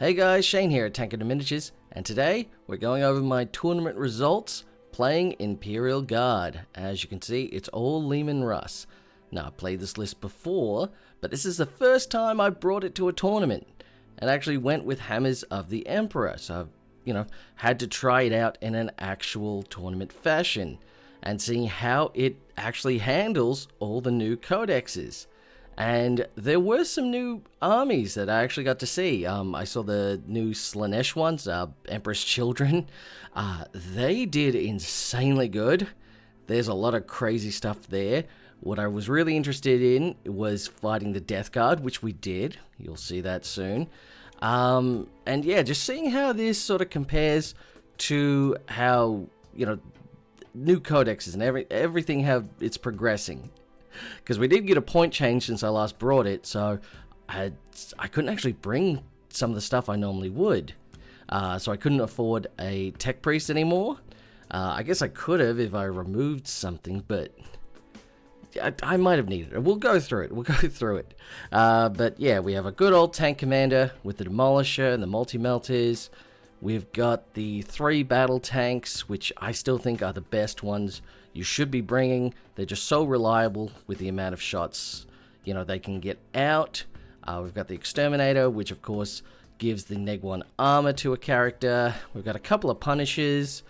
Hey guys, Shane here at Tank and Miniatures, and today we're going over my tournament results playing Imperial Guard. As you can see, it's all Leman Russ. Now, I played this list before, but this is the first time I brought it to a tournament, and actually went with Hammers of the Emperor, so I've, had to try it out in an actual tournament fashion, and seeing how it actually handles all the new codexes. And there were some new armies that I actually got to see. I saw the new Slanesh ones, Emperor's Children. They did insanely good. There's a lot of crazy stuff there. What I was really interested in was fighting the Death Guard, which we did. You'll see that soon. And yeah, just seeing how this sort of compares to how, new codexes and everything, how it's progressing. Because we did get a point change since I last brought it, so I couldn't actually bring some of the stuff I normally would. So I couldn't afford a Tech Priest anymore. I guess I could have if I removed something, but I might have needed it. We'll go through it. But yeah, we have a good old tank commander with the Demolisher and the Multi-Melters. We've got the 3 battle tanks, which I still think are the best ones you should be bringing. They're just so reliable with the amount of shots, they can get out. We've got the Exterminator, which of course gives the Neg 1 armor to a character. We've got a couple of Punishers,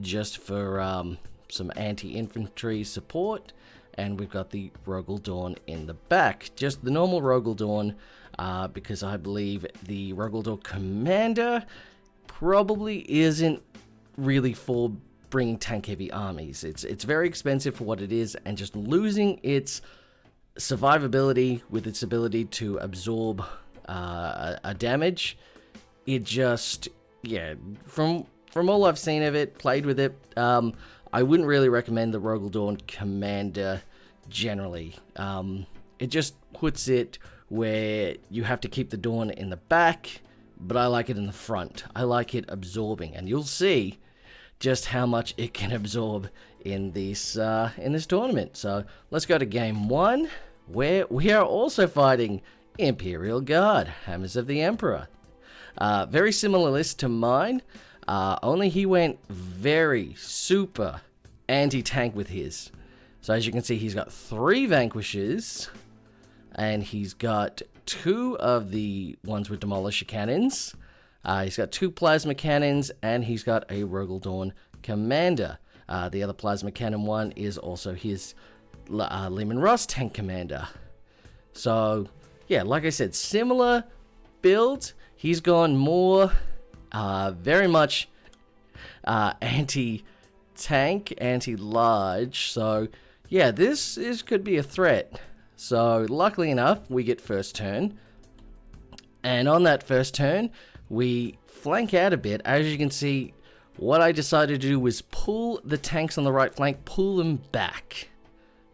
just for some anti-infantry support. And we've got the Rogel Dawn in the back. Just the normal Rogel Dawn, because I believe the Rogel Dawn Commander probably isn't really for bringing tank-heavy armies. It's very expensive for what it is, and just losing its survivability with its ability to absorb a damage, it just, from all I've seen of it, played with it, I wouldn't really recommend the Rogel Dawn Commander generally. It just puts it where you have to keep the Dawn in the back, but I like it in the front. I like it absorbing, and you'll see just how much it can absorb in this tournament. So let's go to game 1, where we are also fighting Imperial Guard, Hammers of the Emperor. Very similar list to mine, only he went very super anti-tank with his. So as you can see, he's got 3 Vanquishers, and he's got 2 of the ones with Demolisher cannons. He's got 2 Plasma Cannons, and he's got a Rogel Dawn Commander. The other Plasma Cannon one is also his Leman Russ Tank Commander. So, yeah, like I said, similar build. He's gone more, very much anti-tank, anti-large. So, yeah, this could be a threat. So, luckily enough, we get first turn. And on that first turn, we flank out a bit. As you can see, what I decided to do was pull the tanks on the right flank, pull them back.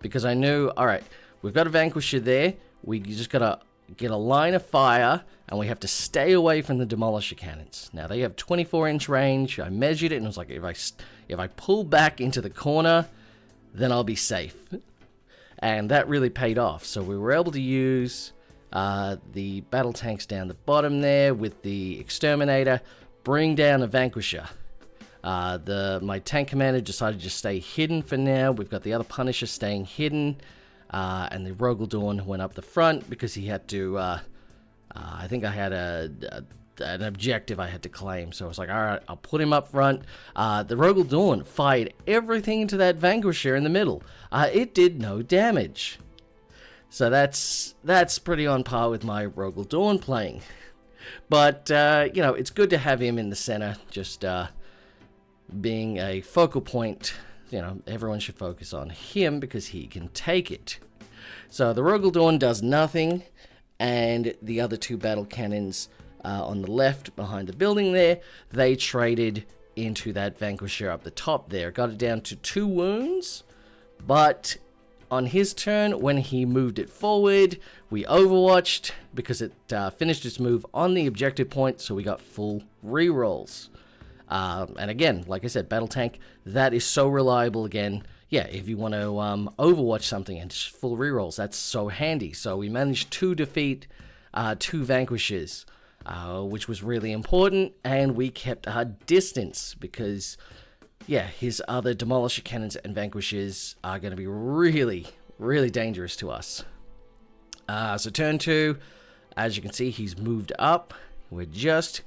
Because I knew, alright, we've got a Vanquisher there. We just got to get a line of fire, and we have to stay away from the Demolisher cannons. Now, they have 24-inch range. I measured it, and it was like, if I pull back into the corner, then I'll be safe. And that really paid off. So we were able to use the battle tanks down the bottom there with the Exterminator, bring down a Vanquisher. My tank commander decided to stay hidden for now. We've got the other Punisher staying hidden, and the Rogel Dawn went up the front because he had to, I think I had an objective I had to claim, so I was like, alright, I'll put him up front. The Rogel Dawn fired everything into that Vanquisher in the middle. It did no damage. So that's pretty on par with my Rogel Dawn playing. But, it's good to have him in the center, just being a focal point. Everyone should focus on him because he can take it. So the Rogel Dawn does nothing, and the other 2 battle cannons on the left behind the building there, they traded into that Vanquisher up the top there. Got it down to 2 wounds, but on his turn, when he moved it forward, we overwatched because it finished its move on the objective point, so we got full rerolls. And again, like I said, battle tank, that is so reliable again. Yeah, if you want to overwatch something and just full rerolls, that's so handy. So we managed to defeat 2 Vanquishers. which was really important, and we kept our distance because, yeah, his other Demolisher Cannons and Vanquishers are going to be really, really dangerous to us. So turn 2, as you can see, he's moved up. We're just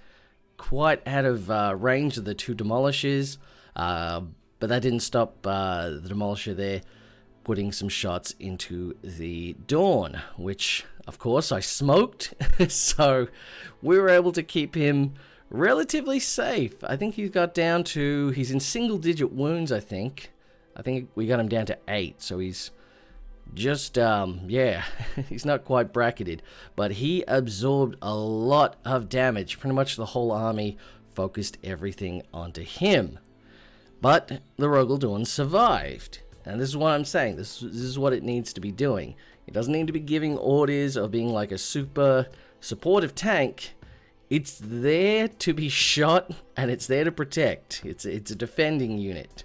quite out of range of the 2 Demolishers, but that didn't stop the Demolisher there putting some shots into the Dawn, which, of course, I smoked, so we were able to keep him relatively safe. I think he's got down to, he's in single-digit wounds, I think. I think we got him down to 8, so he's just, yeah, he's not quite bracketed, but he absorbed a lot of damage. Pretty much the whole army focused everything onto him. But the Rogel Dawn survived. And this is what I'm saying. This is what it needs to be doing. It doesn't need to be giving orders or being like a super supportive tank. It's there to be shot, and it's there to protect. It's a defending unit.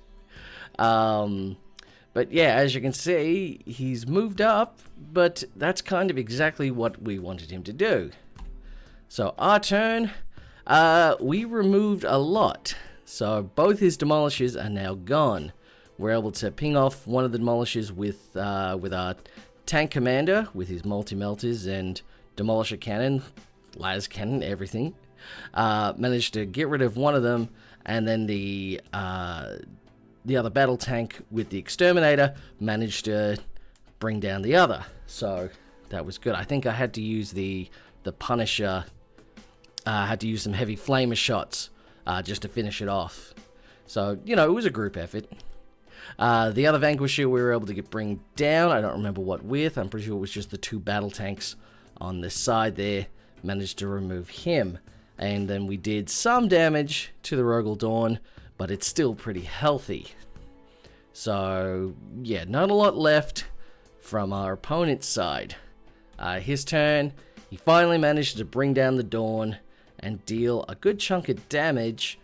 But yeah, as you can see, he's moved up, but that's kind of exactly what we wanted him to do. So our turn, we removed a lot. So both his Demolishers are now gone. We're able to ping off one of the Demolishers with our Tank Commander, with his multi-melters and Demolisher Cannon, Las Cannon, everything. Managed to get rid of one of them, and then the other battle tank with the Exterminator managed to bring down the other. So that was good. I think I had to use the Punisher, had to use some heavy flamer shots just to finish it off. So, you know, it was a group effort. The other Vanquisher we were able to bring down. I don't remember what with. I'm pretty sure it was just the 2 battle tanks on the side there. Managed to remove him. And then we did some damage to the Rogel Dawn, but it's still pretty healthy. So, yeah, not a lot left from our opponent's side. His turn, he finally managed to bring down the Dawn and deal a good chunk of damage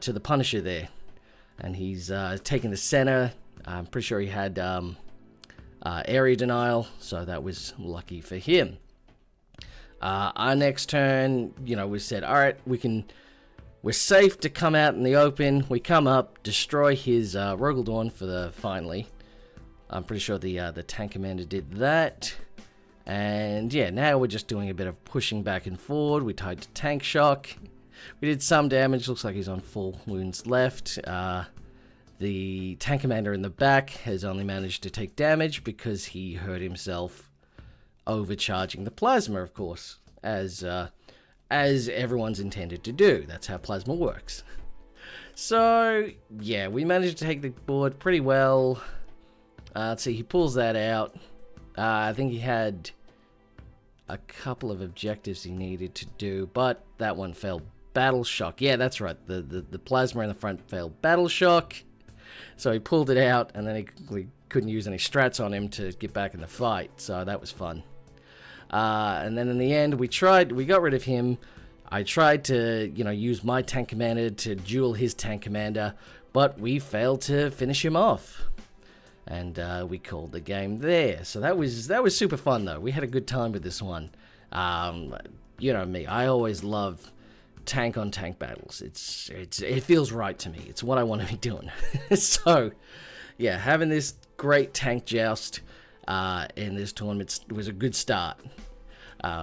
to the Punisher there. And he's taking the center. I'm pretty sure he had area denial, so that was lucky for him. Our next turn, you know, we said, all right, we're safe to come out in the open. We come up, destroy his Rogel Dawn for the finally. I'm pretty sure the Tank Commander did that. And yeah, now we're just doing a bit of pushing back and forward. We tied to Tank Shock. We did some damage. Looks like he's on 4 wounds left. The Tank Commander in the back has only managed to take damage because he hurt himself overcharging the plasma, of course, as everyone's intended to do. That's how plasma works. So yeah, we managed to take the board pretty well. Let's see, he pulls that out. I think he had a couple of objectives he needed to do, but that one failed. Battle Shock. Yeah, that's right. The plasma in the front failed Battle Shock. So he pulled it out, and then we couldn't use any strats on him to get back in the fight. So that was fun. And then in the end, we got rid of him. I tried to, you know, use my Tank Commander to duel his Tank Commander, but we failed to finish him off. And we called the game there. So that was super fun, though. We had a good time with this one. You know me, I always love tank on tank battles. It feels right to me. It's what I want to be doing. So yeah, having this great tank joust in this tournament was a good start.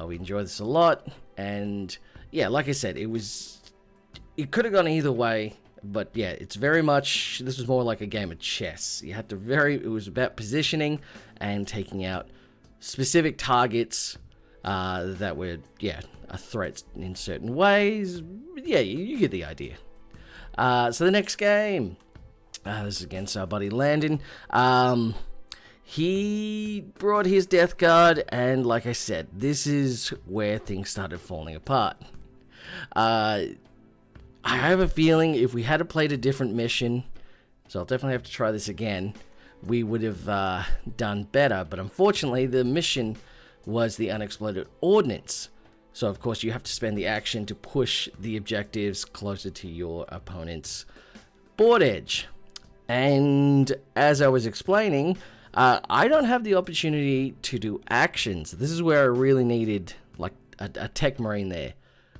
We enjoyed this a lot, and yeah, like I said, it could have gone either way, but yeah, it's very much, this was more like a game of chess. You had to it was about positioning and taking out specific targets that were, yeah, a threat in certain ways. Yeah, you get the idea. So the next game, this is against our buddy Landon. He brought his Death Guard, and like I said, this is where things started falling apart. I have a feeling if we had played a different mission, so I'll definitely have to try this again, we would have done better. But unfortunately, the mission was the unexploded ordnance. So of course you have to spend the action to push the objectives closer to your opponent's board edge. And as I was explaining, I don't have the opportunity to do actions. This is where I really needed like a tech marine there.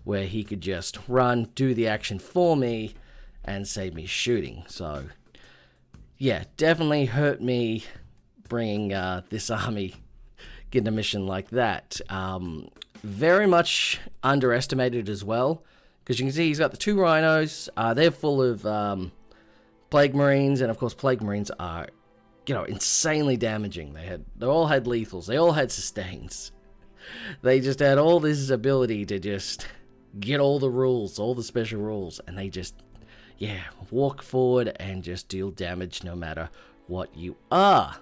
where he could just run, do the action for me, and save me shooting. So, yeah, definitely hurt me bringing this army, getting a mission like that. Very much underestimated as well, because you can see he's got the 2 rhinos. They're full of plague marines, and of course plague marines are, insanely damaging. They all had lethals, they all had sustains. They just had all this ability to just get all the rules, all the special rules, and they just, walk forward and just deal damage no matter what you are.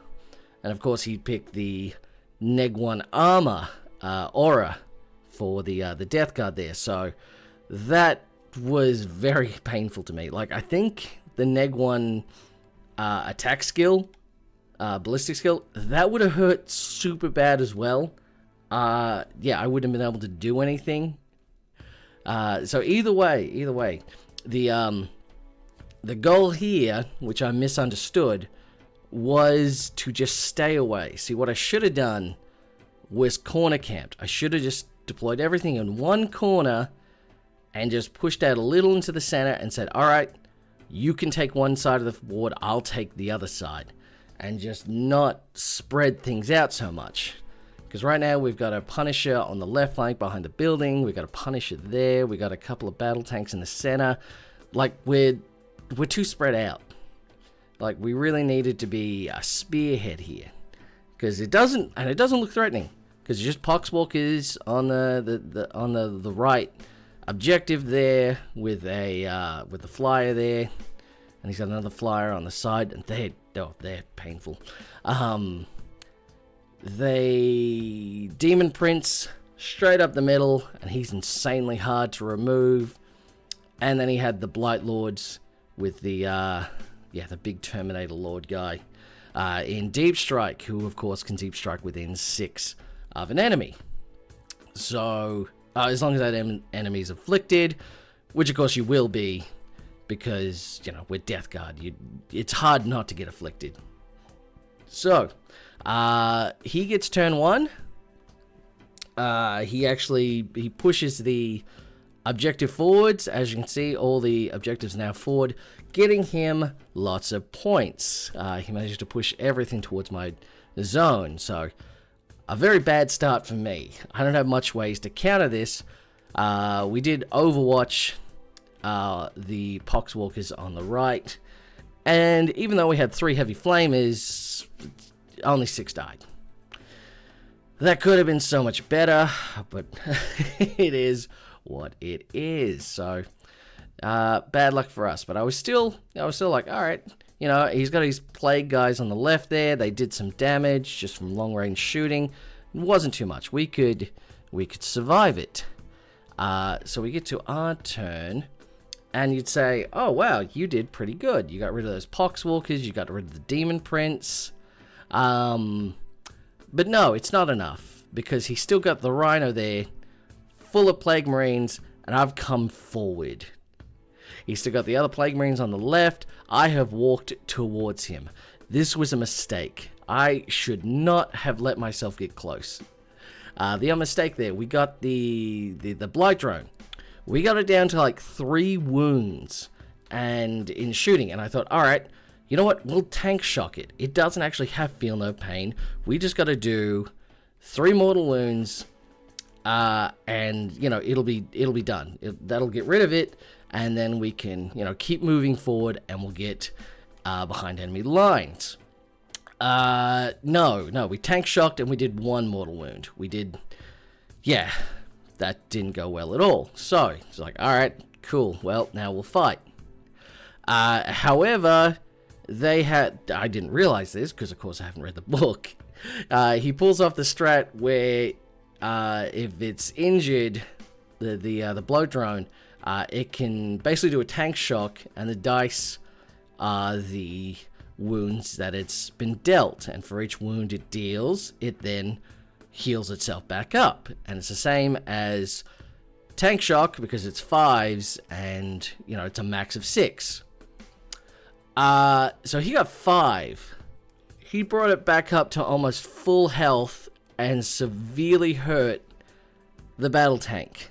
And of course he picked the Neg 1 armor aura for the death guard there, so that was very painful to me. Like, I think the Neg 1 attack skill, ballistic skill, that would have hurt super bad as well. I wouldn't have been able to do anything. So either way, the goal here, which I misunderstood, was to just stay away. See, what I should have done was corner camped. I should have just deployed everything in one corner and just pushed out a little into the center and said, all right, you can take one side of the board, I'll take the other side, and just not spread things out so much. Because right now we've got a Punisher on the left flank behind the building, we got a Punisher there, we got a couple of battle tanks in the center. Like, we're too spread out. Like, we really needed to be a spearhead here, because it doesn't look threatening, because just Poxwalkers on the right objective there with the flyer there, and he's got another flyer on the side, and they're painful. They Demon Prince straight up the middle, and he's insanely hard to remove. And then he had the Blight Lords with the big Terminator Lord guy in Deep Strike, who of course can Deep Strike within 6 of an enemy. So as long as that enemy's afflicted, which of course you will be, because we're Death Guard, it's hard not to get afflicted. So he gets turn 1. He pushes the objective forwards. As you can see, all the objectives now forward, getting him lots of points. He managed to push everything towards my zone, so a very bad start for me. I don't have much ways to counter this. We did overwatch the Poxwalkers on the right, and even though we had 3 heavy flamers, only 6 died. That could have been so much better, but it is what it is. So bad luck for us. But I was still like, all right, he's got his plague guys on the left there. They did some damage just from long range shooting. It wasn't too much. We could survive it. So we get to our turn, and you'd say, oh wow, you did pretty good. You got rid of those Poxwalkers. You got rid of the Demon Prince. But no, it's not enough, because he's still got the Rhino there, full of Plague Marines, and I've come forward. He's still got the other Plague Marines on the left. I have walked towards him. This was a mistake. I should not have let myself get close. The mistake there, we got the Blight Drone. We got it down to like 3 wounds and in shooting, and I thought, all right, you know what? We'll tank shock it. It doesn't actually have feel no pain. We just got to do 3 mortal wounds, and it'll be done. That'll get rid of it, and then we can keep moving forward, and we'll get behind enemy lines. No, we tank shocked, and we did 1 mortal wound. We did, that didn't go well at all. So it's like, all right, cool. Well, now we'll fight. However, I didn't realize this, because of course I haven't read the book. He pulls off the strat where if it's injured, the blow drone, it can basically do a tank shock, and the dice are the wounds that it's been dealt, and for each wound it deals, it then heals itself back up. And it's the same as tank shock, because it's 5s, and it's a max of 6. So he got 5. He brought it back up to almost full health and severely hurt the battle tank.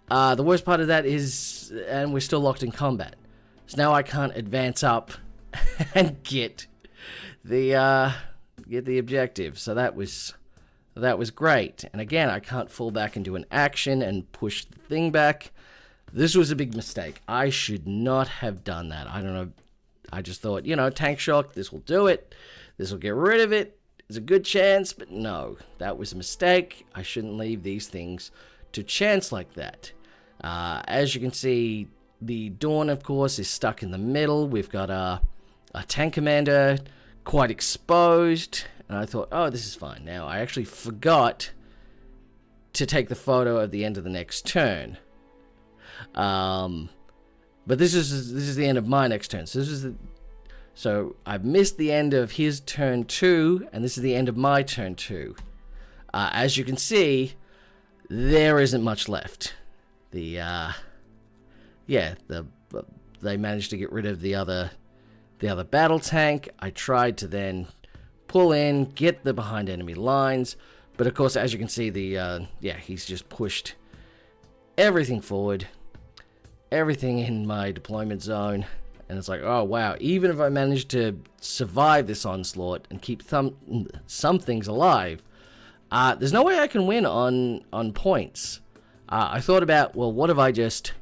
The worst part of that is, and we're still locked in combat. So now I can't advance up and get the objective. So that was great. And again, I can't fall back into an action and push the thing back. This was a big mistake. I should not have done that. I don't know. I just thought, tank shock, this will do it. This will get rid of it. There's a good chance, but no, that was a mistake. I shouldn't leave these things to chance like that. As you can see, the Dawn, of course, is stuck in the middle. We've got a tank commander quite exposed. And I thought, oh, this is fine. Now, I actually forgot to take the photo of the end of the next turn. But this is the end of my next turn. So I've missed the end of his turn 2, and this is the end of my turn 2. As you can see, there isn't much left. They managed to get rid of the other battle tank. I tried to then pull in, get the behind enemy lines, but of course, as you can see, he's just pushed everything forward, everything in my deployment zone. And it's like, oh wow, even if I manage to survive this onslaught and keep some things alive, there's no way I can win on points. I thought about, well, what if I just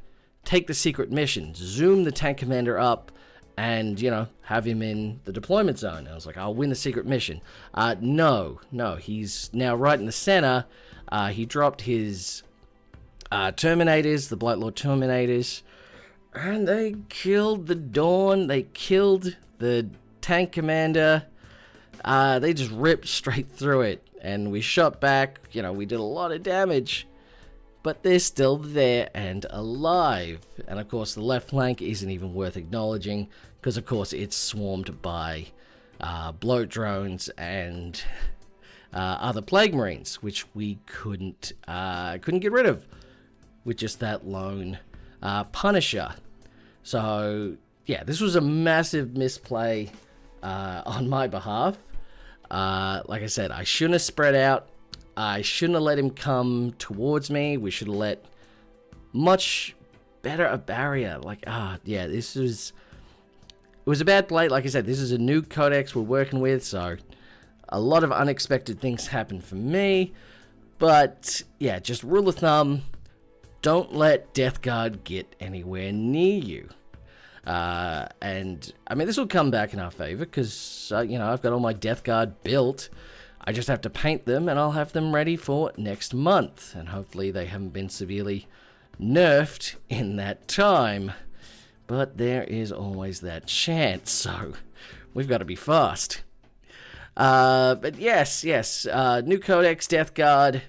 take the secret mission, zoom the tank commander up, and, have him in the deployment zone. And I was like, I'll win the secret mission. No, he's now right in the center. He dropped his Terminators, the Blight Lord Terminators, and they killed the Dawn. They killed the tank commander. They just ripped straight through it, and we shot back. We did a lot of damage, but they're still there and alive. And of course, the left flank isn't even worth acknowledging, because of course it's swarmed by bloat drones and other plague marines, which we couldn't get rid of with just that lone Punisher. So yeah, this was a massive misplay on my behalf. Like I said, I shouldn't have spread out. I shouldn't have let him come towards me. We should have let much better a barrier. It was a bad play. Like I said, this is a new codex we're working with, so a lot of unexpected things happen for me. But yeah, just rule of thumb, don't let Death Guard get anywhere near you. And I mean, this will come back in our favor because, I've got all my Death Guard built. I just have to paint them, and I'll have them ready for next month. And hopefully they haven't been severely nerfed in that time. But there is always that chance, so we've got to be fast. But yes, new codex, Death Guard,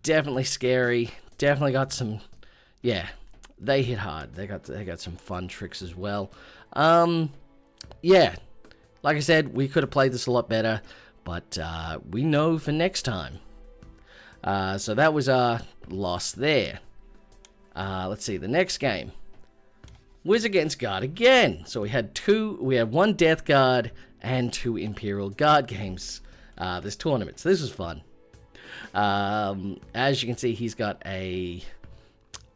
definitely scary. Definitely got some, they hit hard. They got some fun tricks as well. Like I said, we could have played this a lot better, but we know for next time. So that was our loss there. Let's see, the next game was against Guard again. So we had one Death Guard and 2 Imperial Guard games this tournament. So this was fun. As you can see, he's got he's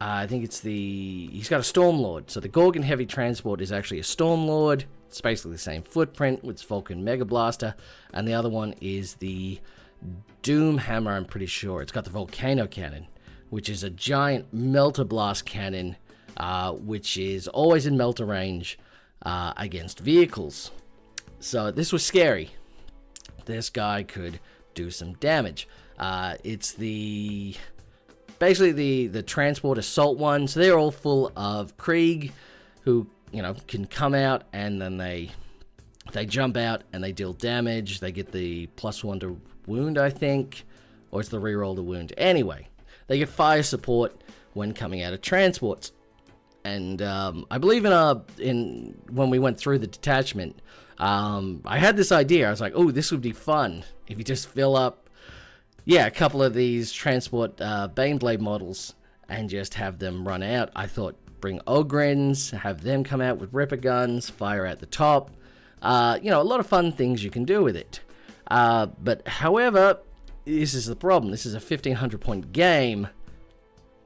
got a Stormlord. So the Gorgon Heavy Transport is actually a Stormlord. It's basically the same footprint with its Vulcan Mega Blaster. And the other one is the Doom Hammer, I'm pretty sure. It's got the Volcano Cannon, which is a giant Melter Blast cannon, which is always in melter range against vehicles. So this was scary. This guy could do some damage. It's basically the transport assault one. So they're all full of Krieg who, can come out and then they jump out and they deal damage. They get the +1 to wound, I think, or it's the reroll to wound. Anyway, they get fire support when coming out of transports. And I believe in when we went through the detachment, I had this idea. I was like, oh, this would be fun if you just fill up, a couple of these transport Baneblade models and just have them run out. I thought, bring Ogrins, have them come out with Ripper guns, fire at the top. A lot of fun things you can do with it. But however, this is the problem. This is a 1,500 point game.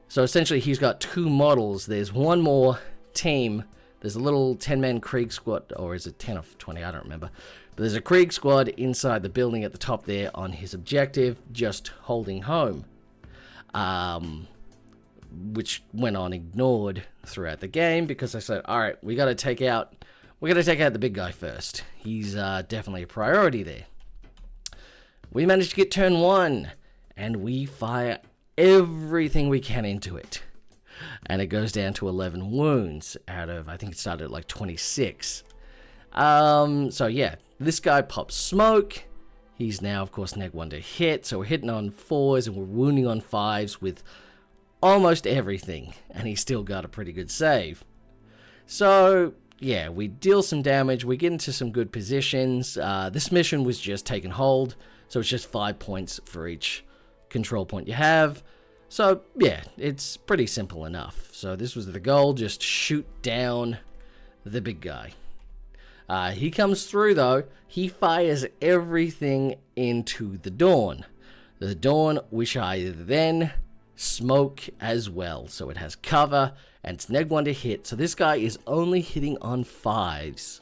So essentially he's got 2 models. There's one more team. There's a little 10-man Krieg squad, or is it 10 or 20? I don't remember. But there's a Krieg squad inside the building at the top there on his objective, just holding home. Which went on ignored throughout the game because I said, all right, we got to take out the big guy first. He's definitely a priority there. We managed to get turn 1, and we fire everything we can into it. And it goes down to 11 wounds out of, I think it started at like 26. So yeah, this guy pops smoke. He's now, of course, neg 1 to hit. So we're hitting on 4s and we're wounding on 5s with almost everything. And he still got a pretty good save. So yeah, we deal some damage. We get into some good positions. This mission was just take and hold. So it's just 5 points for each control point you have. So yeah, it's pretty simple enough. So this was the goal, just shoot down the big guy. He comes through though. He fires everything into the Dawn. The Dawn, which I then smoke as well. So it has cover and it's neg 1 to hit. So this guy is only hitting on 5s.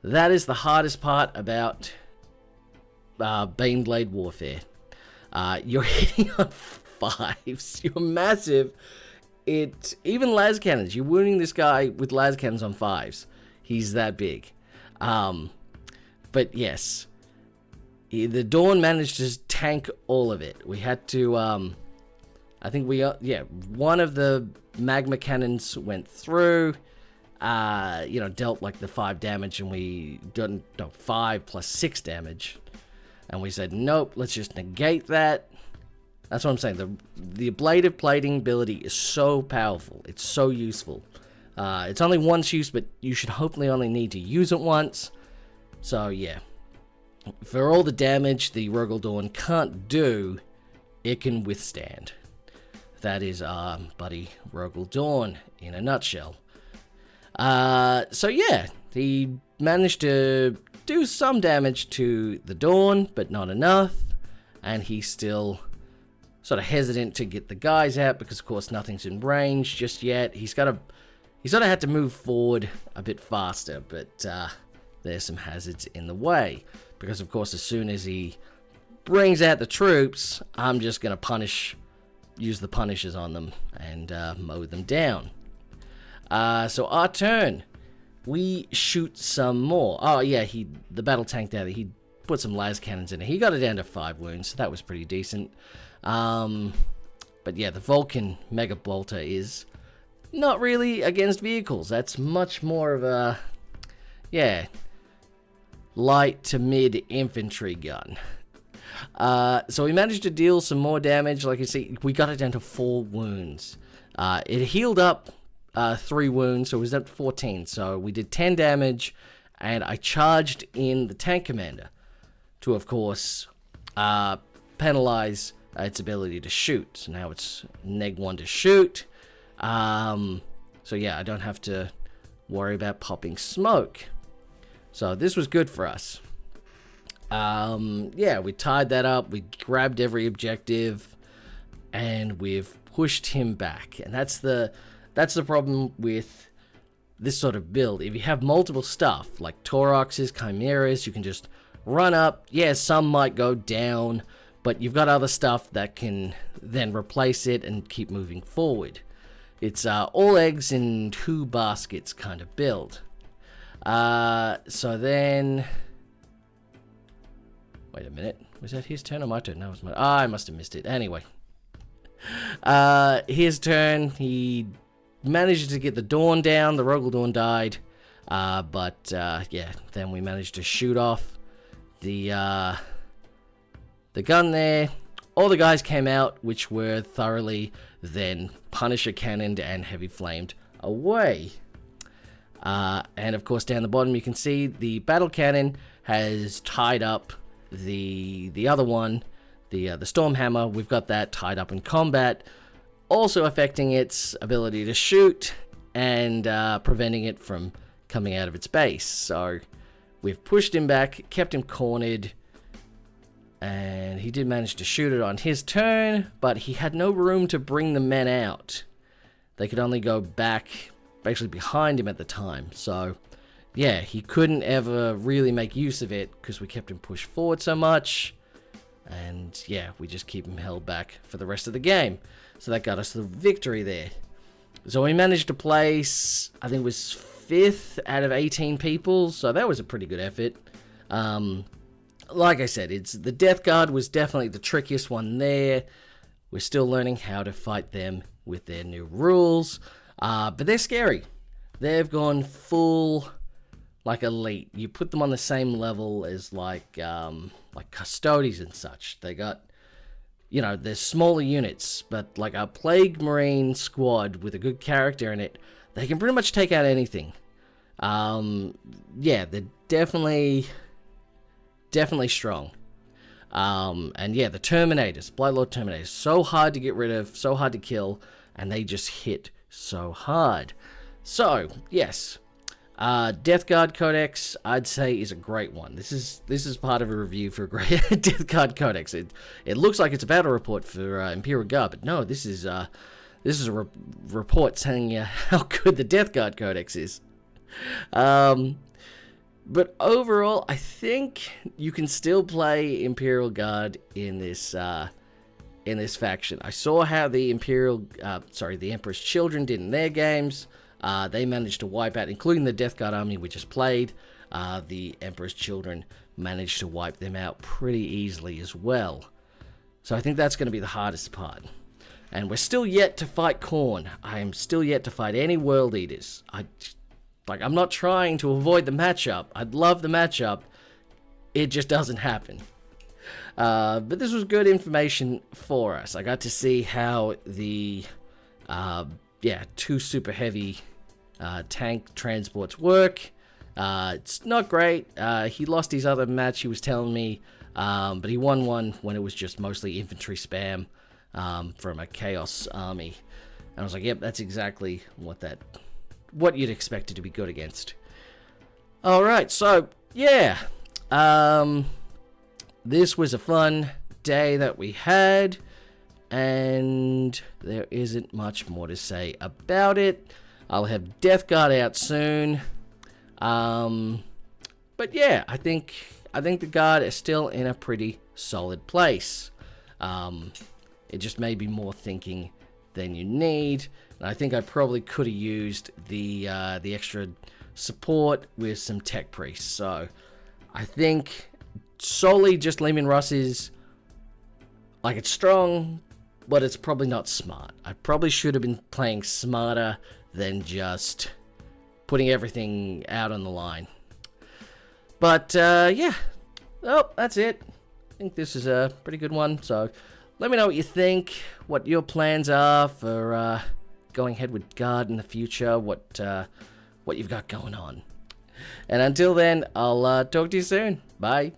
That is the hardest part about Baneblade Warfare. You're hitting on 5s. You're massive. Even las cannons. You're wounding this guy with las cannons on 5s. He's that big. But yes, the Dawn managed to tank all of it. We had to, I think one of the magma cannons went through, dealt like the 5 damage, and we done 5 plus 6 damage. And we said, nope, let's just negate that. That's what I'm saying. The ablative plating ability is so powerful. It's so useful. It's only once use, but you should hopefully only need to use it once. So yeah, for all the damage the Rogel Dawn can't do, it can withstand. That is our buddy Rogel Dawn in a nutshell. So yeah, he managed to do some damage to the Dawn, but not enough. And he's still sort of hesitant to get the guys out because, of course, nothing's in range just yet. He's sort of had to move forward a bit faster, but there's some hazards in the way. Because, of course, as soon as he brings out the troops, I'm just going to use the punishers on them and mow them down. So our turn. We shoot some more. Oh, yeah, the battle tank there, he put some las cannons in it. He got it down to 5 wounds, so that was pretty decent. But yeah, the Vulcan Mega Bolter is not really against vehicles. That's much more of a, light to mid infantry gun. So we managed to deal some more damage. Like you see, we got it down to 4 wounds. It healed up 3 wounds, so it was up to 14. So we did 10 damage, and I charged in the tank commander to, of course, penalize its ability to shoot. So now it's neg 1 to shoot. So yeah, I don't have to worry about popping smoke. So this was good for us. Yeah, we tied that up. We grabbed every objective, and we've pushed him back. And that's the problem with this sort of build. If you have multiple stuff, like Tauroxes, Chimeras, you can just run up. Yeah, some might go down, but you've got other stuff that can then replace it and keep moving forward. It's all eggs in 2 baskets kind of build. So then... Wait a minute. Was that his turn or my turn? No, it was my... I must have missed it. Anyway. His turn. He managed to get the Dawn down. The Rogel Dawn died. Yeah, then we managed to shoot off the gun there. All the guys came out, which were thoroughly then Punisher cannoned and heavy flamed away. And of course, down the bottom, you can see the battle cannon has tied up the other one, the Stormhammer. We've got that tied up in combat, also affecting its ability to shoot and preventing it from coming out of its base. So we've pushed him back, kept him cornered. And he did manage to shoot it on his turn, but he had no room to bring the men out. They could only go back, basically behind him at the time. So, yeah, he couldn't ever really make use of it because we kept him pushed forward so much. And, yeah, we just keep him held back for the rest of the game. So that got us the victory there. So we managed to place, I think it was 5th out of 18 people. So that was a pretty good effort. Like I said, the Death Guard was definitely the trickiest one there. We're still learning how to fight them with their new rules. But they're scary. They've gone full, like, elite. You put them on the same level as, like custodies and such. They got, you know, they're smaller units. But, like, a Plague Marine squad with a good character in it, they can pretty much take out anything. Yeah, they're definitely strong. And yeah, the Terminators, Blightlord Terminators, so hard to get rid of, so hard to kill, and they just hit so hard. So, yes, Death Guard Codex, I'd say, is a great one. This is part of a review for a great Death Guard Codex. It looks like it's a battle report for Imperial Guard, but no, this is a report telling you how good the Death Guard Codex is. But overall, I think you can still play Imperial Guard in this faction. I saw how the the Emperor's Children did in their games. They managed to wipe out, including the Death Guard army we just played. The Emperor's Children managed to wipe them out pretty easily as well. So I think that's going to be the hardest part. And we're still yet to fight Khorne. I am still yet to fight any World Eaters. I'm not trying to avoid the matchup. I'd love the matchup. It just doesn't happen. But this was good information for us. I got to see how the 2 super heavy tank transports work. It's not great. He lost his other match, he was telling me. But he won one when it was just mostly infantry spam from a Chaos army. And I was like, yep, that's exactly what you'd expect it to be good against. Alright, so, yeah. This was a fun day that we had, and there isn't much more to say about it. I'll have Death Guard out soon. But yeah, I think the Guard is still in a pretty solid place. It just may be more thinking than you need. And I think I probably could have used the extra support with some tech priests. So I think solely just Leman Russ is, like, it's strong, but it's probably not smart. I probably should have been playing smarter than just putting everything out on the line. But yeah, oh, that's it. I think this is a pretty good one. So let me know what you think, what your plans are for going ahead with Guard in the future, what you've got going on. And until then, I'll talk to you soon. Bye.